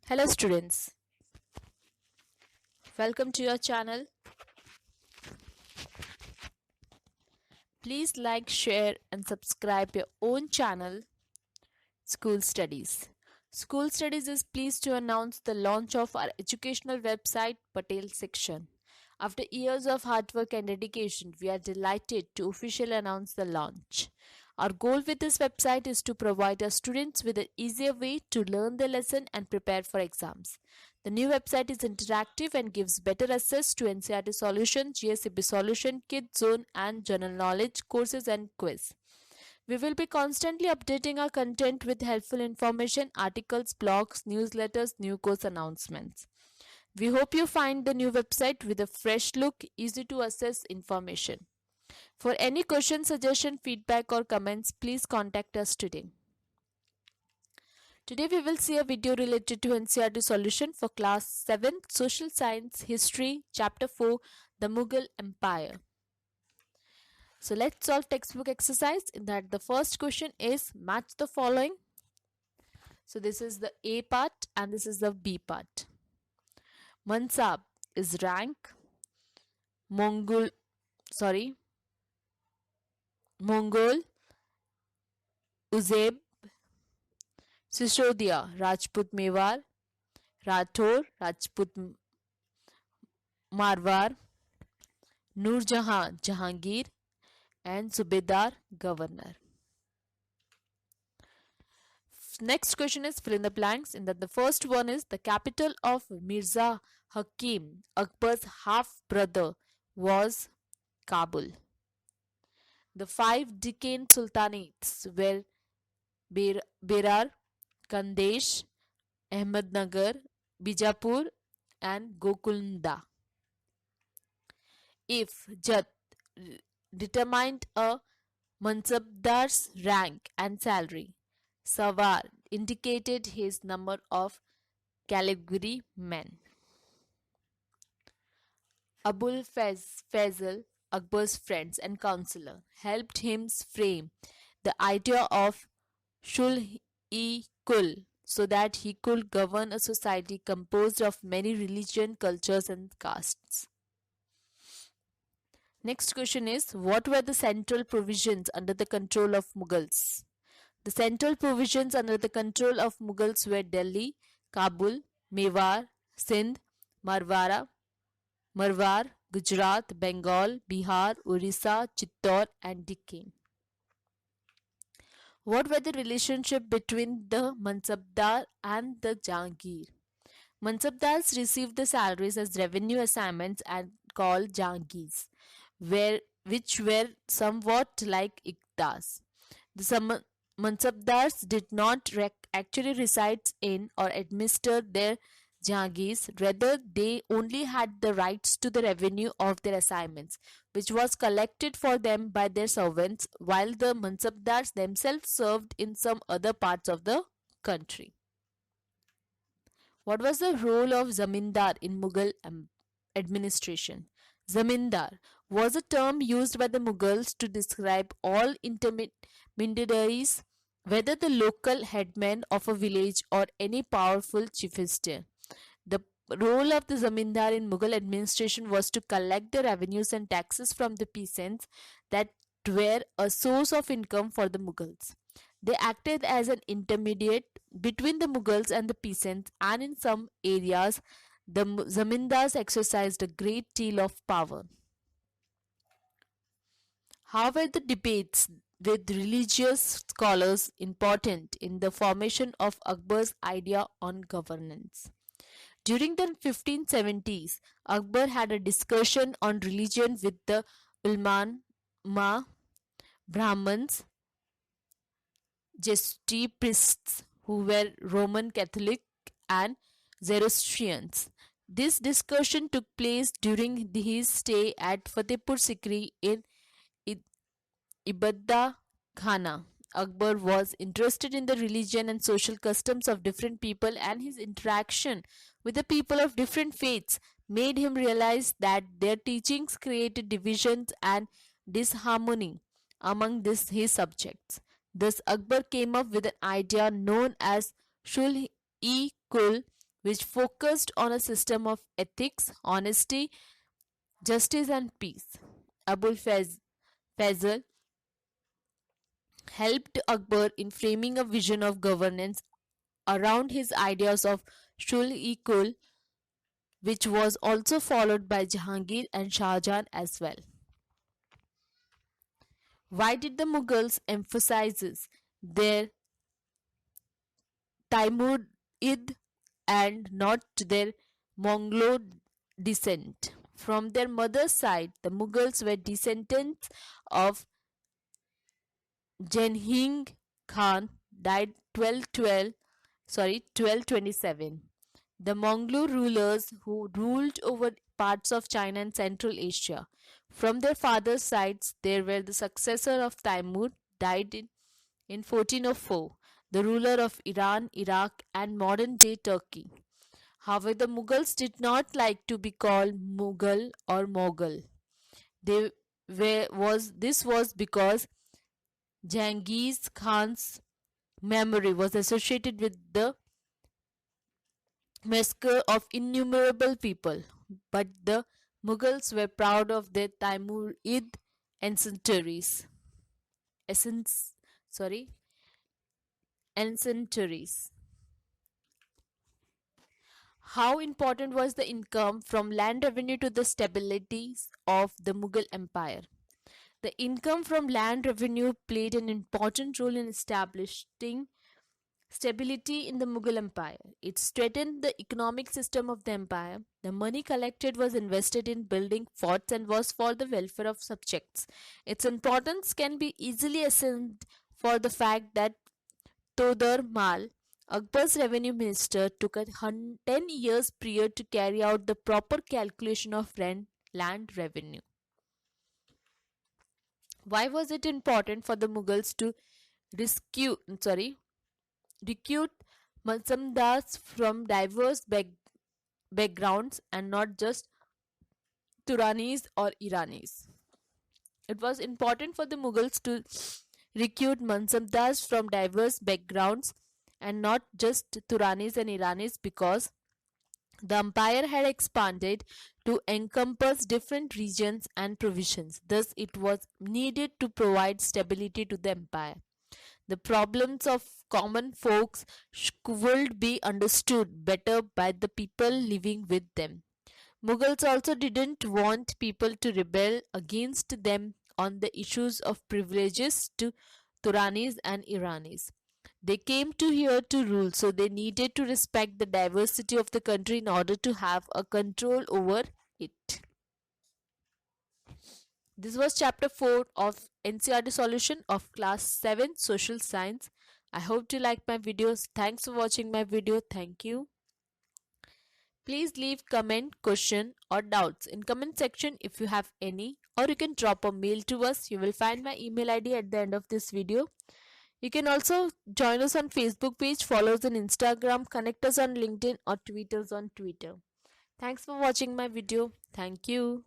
Hello students, welcome to your channel. Please like, share and subscribe your own channel School Studies. School Studies is pleased to announce the launch of our educational website Patel Section. After years of hard work and dedication, we are delighted to officially announce the launch. Our goal with this website is to provide our students with an easier way to learn the lesson and prepare for exams. The new website is interactive and gives better access to NCERT solution, GSEB solution, Kids Zone and general knowledge courses and quiz. We will be constantly updating our content with helpful information, articles, blogs, newsletters, new course announcements. We hope you find the new website with a fresh look, easy to access information. For any question, suggestion, feedback or comments, please contact us today. Today we will see a video related to NCERT solution for class 7 Social Science History Chapter 4 The Mughal Empire. So let's solve textbook exercise. In that the first question is match the following. So this is the A part and this is the B part. Mansab is rank. Mongol, Uzeb, Sisodia, Rajput Mewar, Rathor, Rajput Marwar, Nur Jahan, Jahangir, and Subedar, Governor. Next question is fill in the blanks. In that the first one is the capital of Mirza Hakim, Akbar's half brother, was Kabul. The 5 Deccan sultanates were Berar, Kandesh, Ahmednagar, Bijapur, and Gokulnda. If Jat determined a Mansabdar's rank and salary, Sawar indicated his number of cavalry men. Abul Fazl, Akbar's friends and counselor, helped him frame the idea of Shul-e-Kul so that he could govern a society composed of many religions, cultures and castes. Next question is, what were the central provisions under the control of Mughals? The central provisions under the control of Mughals were Delhi, Kabul, Mewar, Sindh, Marwar, Gujarat, Bengal, Bihar, Orissa, Chittor and Deccan. What were the relationship between the Mansabdar and the Jahangir? Mansabdars received the salaries as revenue assignments and called Jahangirs, which were somewhat like Iqtas. The Mansabdars did not actually reside in or administer their Jahangirs, rather they only had the rights to the revenue of their assignments, which was collected for them by their servants, while the Mansabdars themselves served in some other parts of the country. What was the role of Zamindar in Mughal administration? Zamindar was a term used by the Mughals to describe all intermediaries, whether the local headman of a village or any powerful chieftain. The role of the Zamindar in Mughal administration was to collect the revenues and taxes from the peasants that were a source of income for the Mughals. They acted as an intermediate between the Mughals and the peasants, and in some areas the Zamindars exercised a great deal of power. How were the debates with religious scholars important in the formation of Akbar's idea on governance? During the 1570s, Akbar had a discussion on religion with the ulama, Brahmins, Jesuit priests who were Roman Catholic and Zoroastrians. This discussion took place during his stay at Fatehpur Sikri in Ibadda Khana. Akbar was interested in the religion and social customs of different people, and his interaction with the people of different faiths made him realize that their teachings created divisions and disharmony among his subjects. Thus, Akbar came up with an idea known as Shul-e-Kul, which focused on a system of ethics, honesty, justice, and peace. Abul Fazl helped Akbar in framing a vision of governance around his ideas of Shul-e-Kul, which was also followed by Jahangir and Shah Jahan as well. Why did the Mughals emphasize their Timurid and not their Mongol descent? From their mother's side, the Mughals were descendants of Jenghis Khan, died 1227. The Mongol rulers who ruled over parts of China and Central Asia. From their father's sides, they were the successor of Timur, died in 1404, the ruler of Iran, Iraq, and modern day Turkey. However, the Mughals did not like to be called Mughal or Mughal. This was because Genghis Khan's memory was associated with the massacre of innumerable people, but the Mughals were proud of their Timurid ancestries. Essence, sorry, ancestries. How important was the income from land revenue to the stability of the Mughal Empire? The income from land revenue played an important role in establishing stability in the Mughal Empire. It strengthened the economic system of the empire. The money collected was invested in building forts and was for the welfare of subjects. Its importance can be easily ascertained for the fact that Todar Mal, Akbar's revenue minister, took 10 years prior to carry out the proper calculation of land revenue. Why was it important for the Mughals to recruit Mazamdars from diverse backgrounds and not just Turanis or Iranis? It was important for the Mughals to recruit Mazamdars from diverse backgrounds and not just Turanis and Iranis because the empire had expanded to encompass different regions and provisions. Thus, it was needed to provide stability to the empire. The problems of common folks would be understood better by the people living with them. Mughals also didn't want people to rebel against them on the issues of privileges to Turanis and Iranis. They came to here to rule, so they needed to respect the diversity of the country in order to have a control over it. This was chapter 4 of NCERT solution of class 7 social science. I hope you like my videos. Thanks for watching my video. Thank you. Please leave comment, question or doubts in comment section if you have any, or you can drop a mail to us. You will find my email ID at the end of this video. You can also join us on Facebook page, follow us on Instagram, connect us on LinkedIn or tweet us on Twitter. Thanks for watching my video. Thank you.